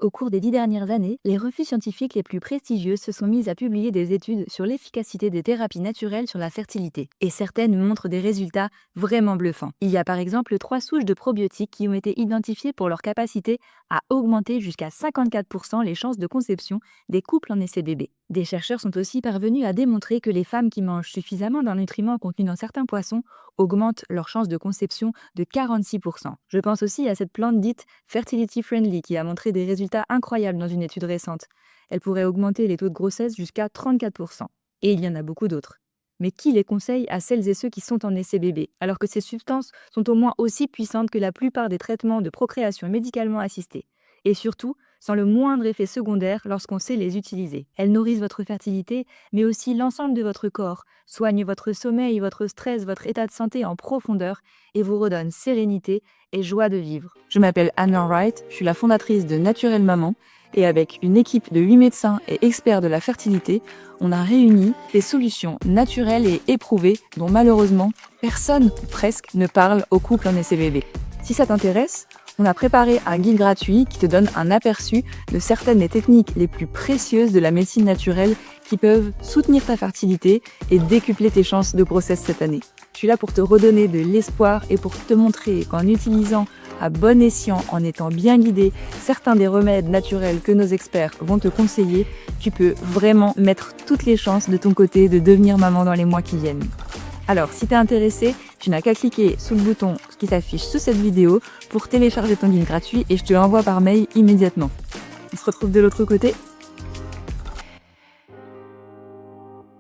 Au cours des 10 dernières années, les revues scientifiques les plus prestigieuses se sont mises à publier des études sur l'efficacité des thérapies naturelles sur la fertilité. Et certaines montrent des résultats vraiment bluffants. Il y a par exemple 3 souches de probiotiques qui ont été identifiées pour leur capacité à augmenter jusqu'à 54% les chances de conception des couples en essai bébé. Des chercheurs sont aussi parvenus à démontrer que les femmes qui mangent suffisamment d'un nutriment contenu dans certains poissons augmentent leurs chances de conception de 46%. Je pense aussi à cette plante dite fertility friendly qui a montré des résultats incroyables dans une étude récente. Elle pourrait augmenter les taux de grossesse jusqu'à 34%. Et il y en a beaucoup d'autres. Mais qui les conseille à celles et ceux qui sont en essai bébé, alors que ces substances sont au moins aussi puissantes que la plupart des traitements de procréation médicalement assistée, et surtout sans le moindre effet secondaire lorsqu'on sait les utiliser. Elles nourrissent votre fertilité, mais aussi l'ensemble de votre corps, soignent votre sommeil, votre stress, votre état de santé en profondeur et vous redonnent sérénité et joie de vivre. Je m'appelle Anne-Laure Wright, je suis la fondatrice de Naturelle Maman, et avec une équipe de 8 médecins et experts de la fertilité, on a réuni des solutions naturelles et éprouvées dont malheureusement personne ou presque ne parle aux couples en essai bébé. Si ça t'intéresse, on a préparé un guide gratuit qui te donne un aperçu de certaines des techniques les plus précieuses de la médecine naturelle qui peuvent soutenir ta fertilité et décupler tes chances de grossesse cette année. Je suis là pour te redonner de l'espoir et pour te montrer qu'en utilisant à bon escient, en étant bien guidé, certains des remèdes naturels que nos experts vont te conseiller, tu peux vraiment mettre toutes les chances de ton côté de devenir maman dans les mois qui viennent. Alors, si t'es intéressé, tu n'as qu'à cliquer sous le bouton qui s'affiche sous cette vidéo pour télécharger ton guide gratuit et je te l'envoie par mail immédiatement. On se retrouve de l'autre côté.